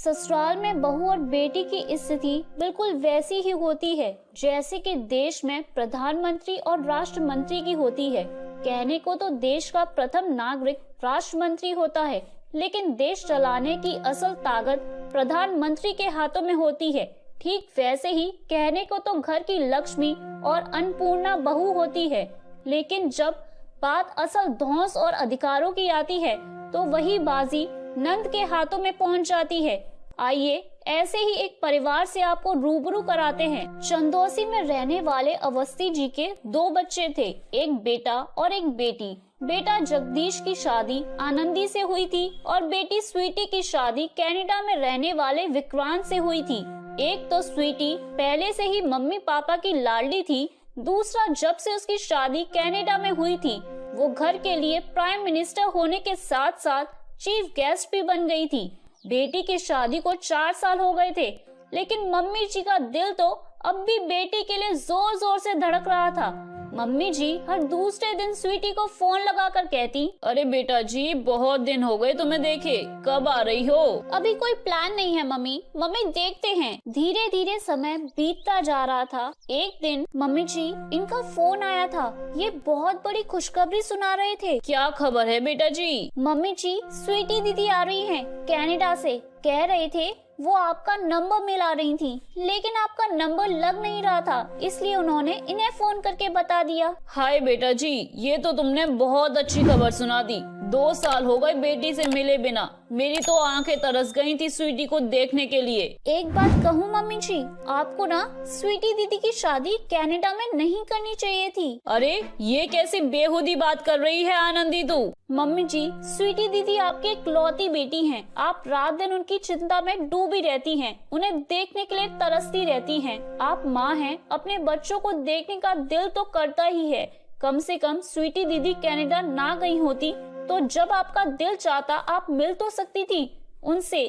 ससुराल में बहू और बेटी की स्थिति बिल्कुल वैसी ही होती है जैसे कि देश में प्रधानमंत्री और राष्ट्रमंत्री की होती है। कहने को तो देश का प्रथम नागरिक राष्ट्रमंत्री होता है, लेकिन देश चलाने की असल ताकत प्रधानमंत्री के हाथों में होती है। ठीक वैसे ही कहने को तो घर की लक्ष्मी और अन्नपूर्णा बहू होती है, लेकिन जब बात असल धौंस और अधिकारों की आती है तो वही बाजी नंद के हाथों में पहुंच जाती है। आइए ऐसे ही एक परिवार से आपको रूबरू कराते हैं। चंदौसी में रहने वाले अवस्थी जी के 2 बच्चे थे, एक बेटा और एक बेटी। बेटा जगदीश की शादी आनंदी से हुई थी और बेटी स्वीटी की शादी कनाडा में रहने वाले विक्रांत से हुई थी। एक तो स्वीटी पहले से ही मम्मी पापा की लाडली थी, दूसरा जब से उसकी शादी कनाडा में हुई थी वो घर के लिए प्राइम मिनिस्टर होने के साथ साथ चीफ गेस्ट भी बन गई थी। बेटी की शादी को 4 साल हो गए थे, लेकिन मम्मी जी का दिल तो अब भी बेटी के लिए जोर जोर से धड़क रहा था। मम्मी जी हर दूसरे दिन स्वीटी को फोन लगाकर कहती, अरे बेटा जी बहुत दिन हो गए तुम्हें देखे, कब आ रही हो? अभी कोई प्लान नहीं है मम्मी, देखते हैं। धीरे धीरे समय बीतता जा रहा था। एक दिन मम्मी जी इनका फोन आया था। ये बहुत बड़ी खुशखबरी सुना रहे थे। क्या खबर है बेटा जी? मम्मी जी स्वीटी दीदी आ रही हैं कनाडा से। कह रहे थे वो आपका नंबर मिला रही थी, लेकिन आपका नंबर लग नहीं रहा था, इसलिए उन्होंने इन्हें फोन करके बता दिया। हाय बेटा जी, ये तो तुमने बहुत अच्छी खबर सुना दी। 2 साल हो गए बेटी से मिले बिना। मेरी तो आंखें तरस गई थी स्वीटी को देखने के लिए। एक बात कहूँ मम्मी जी, आपको ना स्वीटी दीदी की शादी कनाडा में नहीं करनी चाहिए थी। अरे ये कैसी बेहुदी बात कर रही है आनंदी तू? मम्मी जी स्वीटी दीदी आपकी इकलौती बेटी हैं। आप रात दिन उनकी चिंता में डूबी रहती हैं, उन्हें देखने के लिए तरसती रहती हैं। आप माँ हैं, अपने बच्चों को देखने का दिल तो करता ही है। कम से कम स्वीटी दीदी कनाडा ना गई होती तो जब आपका दिल चाहता आप मिल तो सकती थी उनसे।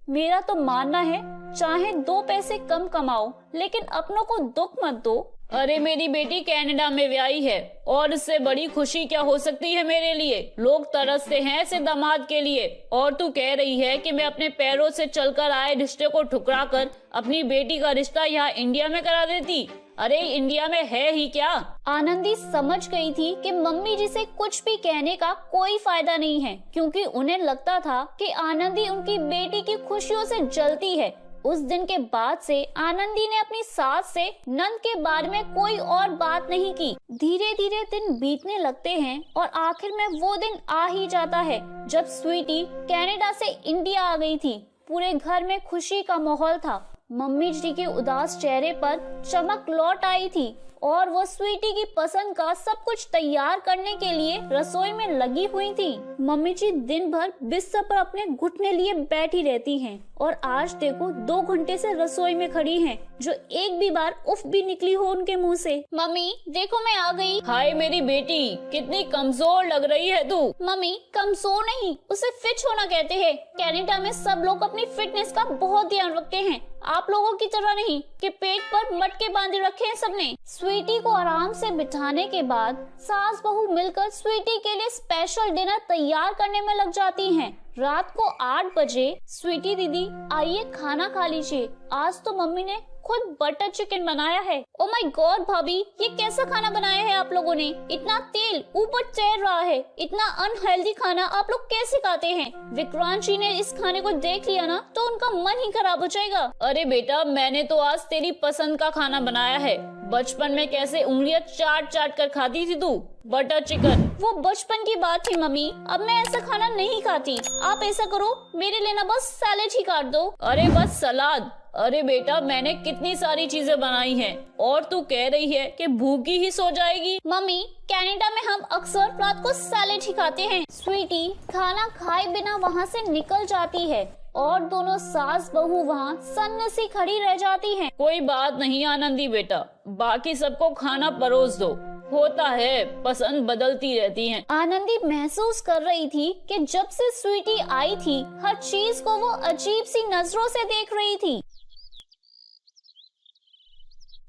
मेरा तो मानना है चाहे 2 पैसे कम कमाओ, लेकिन अपनों को दुख मत दो। अरे मेरी बेटी कनाडा में ब्याही है और इससे बड़ी खुशी क्या हो सकती है मेरे लिए। लोग तरसते हैं ऐसे दामाद के लिए, और तू कह रही है कि मैं अपने पैरों से चलकर आए रिश्ते को ठुकरा कर अपनी बेटी का रिश्ता यहाँ इंडिया में करा देती। अरे इंडिया में है ही क्या? आनंदी समझ गई थी कि मम्मी जी से कुछ भी कहने का कोई फायदा नहीं है, क्योंकि उन्हें लगता था कि आनंदी उनकी बेटी की खुशियों से जलती है। उस दिन के बाद से आनंदी ने अपनी सास से नंद के बारे में कोई और बात नहीं की। धीरे धीरे दिन बीतने लगते हैं और आखिर में वो दिन आ ही जाता है जब स्वीटी कनाडा से इंडिया आ गई थी। पूरे घर में खुशी का माहौल था। मम्मी जी के उदास चेहरे पर चमक लौट आई थी और वो स्वीटी की पसंद का सब कुछ तैयार करने के लिए रसोई में लगी हुई थी। मम्मी जी दिन भर बिस्तर पर अपने घुटने लिए बैठी रहती हैं और आज देखो 2 घंटे से रसोई में खड़ी हैं, जो एक भी बार उफ भी निकली हो उनके मुंह से। मम्मी देखो मैं आ गई। हाय मेरी बेटी, कितनी कमजोर लग रही है तू। मम्मी कमजोर नहीं, उसे फिट होना कहते हैं। कनाडा में सब लोग अपनी फिटनेस का बहुत ध्यान रखते हैं, आप लोगों की तरह नहीं कि पेट पर मटके बांधे रखे हैं सबने। स्वीटी को आराम से बिठाने के बाद सास बहू मिलकर स्वीटी के लिए स्पेशल डिनर तैयार करने में लग जाती हैं। रात को 8 बजे स्वीटी दीदी आइए खाना खा लीजिए, आज तो मम्मी ने खुद बटर चिकन बनाया है। ओ माय गॉड भाभी, ये कैसा खाना बनाया है आप लोगों ने? इतना तेल ऊपर तैर रहा है, इतना अनहेल्दी खाना आप लोग कैसे खाते हैं? विक्रांत जी ने इस खाने को देख लिया ना तो उनका मन ही खराब हो जाएगा। अरे बेटा मैंने तो आज तेरी पसंद का खाना बनाया है। बचपन में कैसे उंगलियां चाट चाट कर खाती थी तू बटर चिकन। वो बचपन की बात थी मम्मी, अब मैं ऐसा खाना नहीं खाती। आप ऐसा करो मेरे लिए ना बस सैलेड ही काट दो। अरे बस सलाद? अरे बेटा मैंने कितनी सारी चीजें बनाई हैं और तू कह रही है कि भूखी ही सो जाएगी। मम्मी कनाडा में हम अक्सर रात को सैलेड ही खाते हैं। स्वीटी खाना खाए बिना वहाँ से निकल जाती है और दोनों सास बहू वहाँ सन्न सी खड़ी रह जाती हैं। कोई बात नहीं आनंदी बेटा, बाकी सबको खाना परोस दो। होता है पसंद बदलती रहती हैं। आनंदी महसूस कर रही थी कि जब से स्वीटी आई थी हर चीज को वो अजीब सी नजरों से देख रही थी।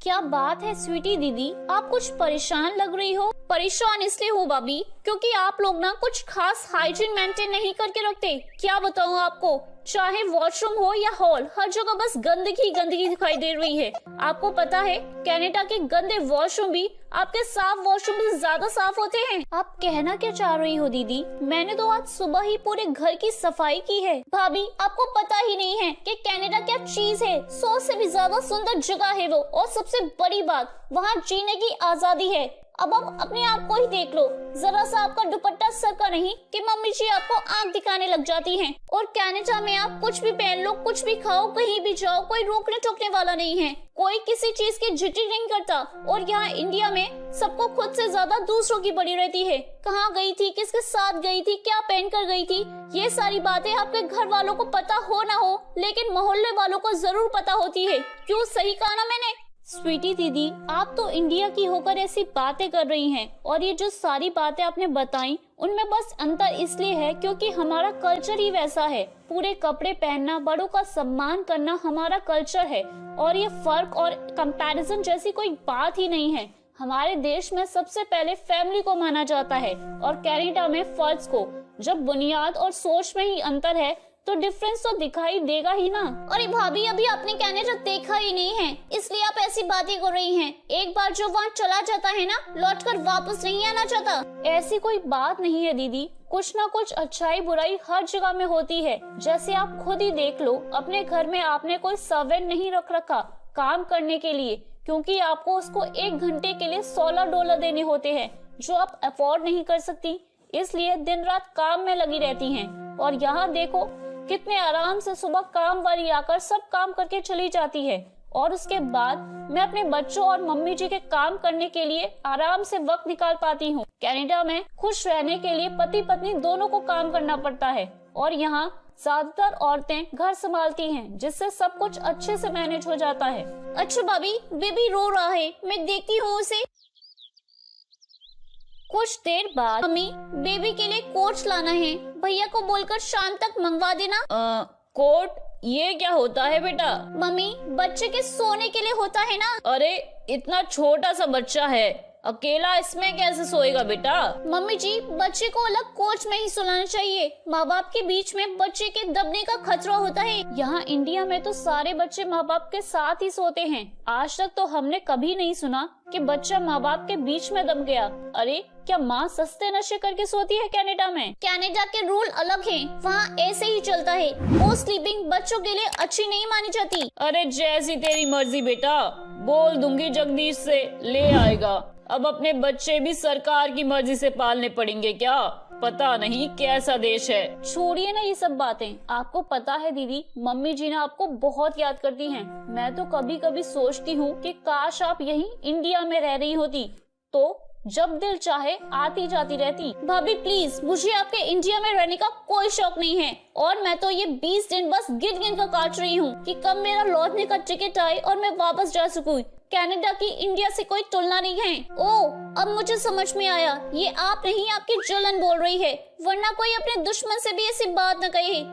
क्या बात है स्वीटी दीदी, आप कुछ परेशान लग रही हो? परेशान इसलिए हूँ भाभी क्योंकि आप लोग ना कुछ खास हाइजीन मेंटेन नहीं करके रखते। क्या बताऊँ आपको, चाहे वॉशरूम हो या हॉल, हर जगह बस गंदगी गंदगी दिखाई दे रही है। आपको पता है कनाडा के गंदे वॉशरूम भी आपके साफ वॉशरूम से ज्यादा साफ होते हैं। आप कहना क्या चाह रही हो दीदी? मैंने तो आज सुबह ही पूरे घर की सफाई की है। भाभी आपको पता ही नहीं है कि कनाडा क्या चीज है। 100 से भी ज्यादा सुंदर जगह है वो, और सबसे बड़ी बात वहाँ जीने की आजादी है। अब आप अपने आप को ही देख लो, जरा सा आपका दुपट्टा सर का नहीं कि मम्मी जी आपको आंख दिखाने लग जाती हैं। और कनाडा में आप कुछ भी पहन लो, कुछ भी खाओ, कहीं भी जाओ, कोई रोकने टोकने वाला नहीं है, कोई किसी चीज की झिझक नहीं करता। और यहाँ इंडिया में सबको खुद से ज्यादा दूसरों की पड़ी रहती है। कहाँ गई थी, किसके साथ गई थी, क्या पहन कर गई थी, ये सारी बातें आपके घर वालों को पता हो ना हो, लेकिन मोहल्ले वालों को जरूर पता होती है। क्यों, सही कहा ना मैंने? स्वीटी दीदी, आप तो इंडिया की होकर ऐसी बातें कर रही हैं, और ये जो सारी बातें आपने बताई उनमें बस अंतर इसलिए है क्योंकि हमारा कल्चर ही वैसा है। पूरे कपड़े पहनना, बड़ों का सम्मान करना हमारा कल्चर है, और ये फर्क और कंपैरिजन जैसी कोई बात ही नहीं है। हमारे देश में सबसे पहले फैमिली को माना जाता है, और कनाडा में फर्ज को। जब बुनियाद और सोच में ही अंतर है तो डिफरेंस तो दिखाई देगा ही ना। अरे भाभी, अभी आपने कनाडा देखा ही नहीं है, इसलिए आप ऐसी बातें कर रही हैं। एक बार जो वहाँ चला जाता है ना, लौटकर वापस नहीं आना चाहता। ऐसी कोई बात नहीं है दीदी, कुछ ना कुछ अच्छाई बुराई हर जगह में होती है। जैसे आप खुद ही देख लो, अपने घर में आपने कोई सर्वेंट नहीं रख रखा काम करने के लिए, क्योंकि आपको उसको 1 घंटे के लिए $16 देने होते हैं, जो आप अफोर्ड नहीं कर सकती, इसलिए दिन रात काम में लगी रहती हैं। और यहाँ देखो कितने आराम से सुबह काम वाली आकर सब काम करके चली जाती है, और उसके बाद मैं अपने बच्चों और मम्मी जी के काम करने के लिए आराम से वक्त निकाल पाती हूँ। कनाडा में खुश रहने के लिए पति पत्नी दोनों को काम करना पड़ता है, और यहाँ ज्यादातर औरतें घर संभालती हैं, जिससे सब कुछ अच्छे से मैनेज हो जाता है। अच्छा भाभी, बेबी रो रहा है, मैं देखती हूँ उसे। कुछ देर बाद, मम्मी बेबी के लिए कोट लाना है, भैया को बोलकर शाम तक मंगवा देना। कोट? ये क्या होता है बेटा? मम्मी, बच्चे के सोने के लिए होता है ना। अरे इतना छोटा सा बच्चा है, अकेला इसमें कैसे सोएगा बेटा? मम्मी जी, बच्चे को अलग कोच में ही सुलाना चाहिए। माँ बाप के बीच में बच्चे के दबने का खतरा होता है। यहाँ इंडिया में तो सारे बच्चे माँ बाप के साथ ही सोते हैं। आज तक तो हमने कभी नहीं सुना कि बच्चा माँ बाप के बीच में दब गया। अरे क्या माँ सस्ते नशे करके सोती है कनाडा में? कनाडा के रूल अलग हैं, वहाँ ऐसे ही चलता है। वो स्लीपिंग बच्चों के लिए अच्छी नहीं मानी जाती। अरे जैसी तेरी मर्जी बेटा, बोल दूंगी जगदीश से ले आएगा। अब अपने बच्चे भी सरकार की मर्जी से पालने पड़ेंगे क्या? पता नहीं कैसा देश है। छोड़िए ना ये सब बातें। आपको पता है दीदी, मम्मी जी ना आपको बहुत याद करती हैं। मैं तो कभी कभी सोचती हूँ कि काश आप यहीं इंडिया में रह रही होती, तो जब दिल चाहे आती जाती रहती। भाभी प्लीज, मुझे आपके इंडिया में रहने का कोई शौक नहीं है, और मैं तो ये 20 दिन बस गिन गिन कर काट रही हूँ कि कब मेरा लौटने का टिकट आए और मैं वापस जा सकूँ। कनाडा की इंडिया से कोई तुलना नहीं है। ओह, अब मुझे समझ में आया, ये आप नहीं आपकी जलन बोल रही है, वरना कोई अपने दुश्मन से भी ऐसी बात न कहे।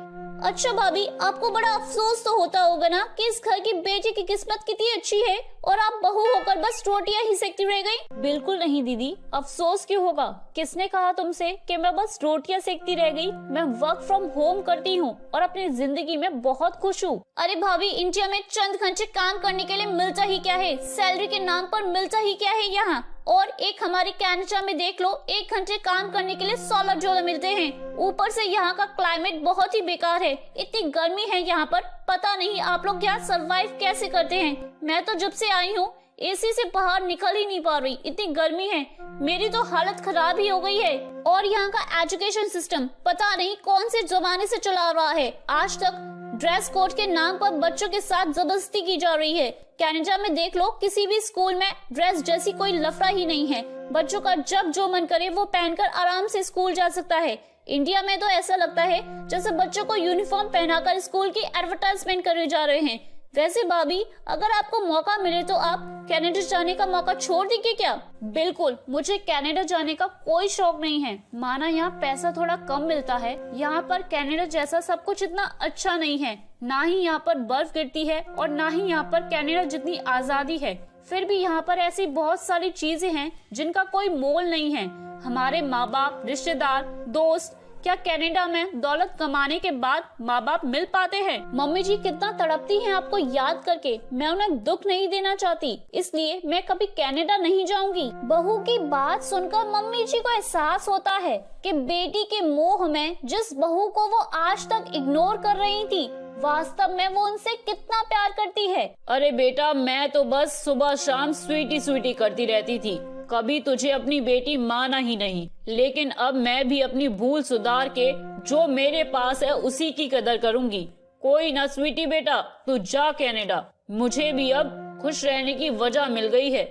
अच्छा भाभी, आपको बड़ा अफसोस तो होता होगा ना कि इस घर की बेटी की किस्मत कितनी अच्छी है और आप बहू होकर बस रोटियां ही सेकती रह गई। बिल्कुल नहीं दीदी, अफसोस क्यों होगा? किसने कहा तुमसे कि मैं बस रोटियां सेकती रह गई? मैं वर्क फ्रॉम होम करती हूँ और अपनी जिंदगी में बहुत खुश हूँ। अरे भाभी, इंडिया में चंद घंटे काम करने के लिए मिलता ही क्या है? सैलरी के नाम पर मिलता ही क्या है यहाँ? और एक हमारे कनाडा में देख लो, 1 घंटे काम करने के लिए $16 मिलते हैं। ऊपर से यहाँ का क्लाइमेट बहुत ही बेकार है, इतनी गर्मी है यहाँ पर, पता नहीं आप लोग यहाँ सरवाइव कैसे करते हैं। मैं तो जब से आई हूँ एसी से बाहर निकल ही नहीं पा रही, इतनी गर्मी है, मेरी तो हालत खराब ही हो गई है। और यहाँ का एजुकेशन सिस्टम पता नहीं कौन से जमाने से चला रहा है। आज तक ड्रेस कोड के नाम पर बच्चों के साथ जबरदस्ती की जा रही है। कनाडा में देख लो, किसी भी स्कूल में ड्रेस जैसी कोई लफड़ा ही नहीं है। बच्चों का जब जो मन करे वो पहनकर आराम से स्कूल जा सकता है। इंडिया में तो ऐसा लगता है जैसे बच्चों को यूनिफॉर्म पहनाकर स्कूल की एडवर्टाइजमेंट करे जा रहे हैं। वैसे भाभी, अगर आपको मौका मिले तो आप कनाडा जाने का मौका छोड़ देंगे क्या? बिल्कुल, मुझे कनाडा जाने का कोई शौक नहीं है। माना यहाँ पैसा थोड़ा कम मिलता है, यहाँ पर कनाडा जैसा सब कुछ इतना अच्छा नहीं है। ना ही यहाँ पर बर्फ गिरती है और ना ही यहाँ पर कनाडा जितनी आजादी है। फिर भी यहाँ पर ऐसी बहुत सारी चीजें हैं जिनका कोई मोल नहीं है। हमारे माँ बाप, रिश्तेदार, दोस्त, क्या कनाडा में दौलत कमाने के बाद माँ बाप मिल पाते हैं? मम्मी जी कितना तड़पती हैं आपको याद करके। मैं उन्हें दुख नहीं देना चाहती, इसलिए मैं कभी कनाडा नहीं जाऊंगी। बहू की बात सुनकर मम्मी जी को एहसास होता है कि बेटी के मोह में जिस बहू को वो आज तक इग्नोर कर रही थी, वास्तव में वो उनसे कितना प्यार करती है। अरे बेटा, मैं तो बस सुबह शाम स्वीटी स्वीटी करती रहती थी, कभी तुझे अपनी बेटी माना ही नहीं। लेकिन अब मैं भी अपनी भूल सुधार के जो मेरे पास है उसी की कदर करूंगी। कोई ना स्वीटी बेटा, तू जा कनाडा, मुझे भी अब खुश रहने की वजह मिल गई है।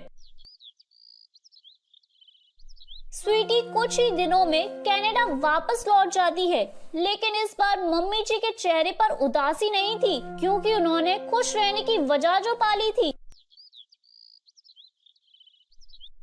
स्वीटी कुछ ही दिनों में कनाडा वापस लौट जाती है, लेकिन इस बार मम्मी जी के चेहरे पर उदासी नहीं थी, क्योंकि उन्होंने खुश रहने की वजह जो पाली थी।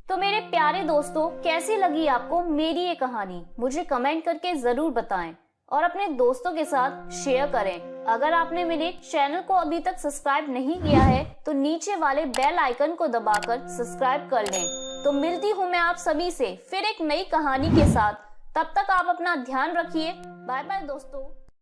तो मेरे प्यारे दोस्तों, कैसी लगी आपको मेरी ये कहानी? मुझे कमेंट करके जरूर बताएं और अपने दोस्तों के साथ शेयर करें। अगर आपने मेरे चैनल को अभी तक सब्सक्राइब नहीं किया है तो नीचे वाले बेल आइकन को दबाकर सब्सक्राइब कर लें। तो मिलती हूँ मैं आप सभी से फिर एक नई कहानी के साथ। तब तक आप अपना ध्यान रखिए। बाय बाय दोस्तों।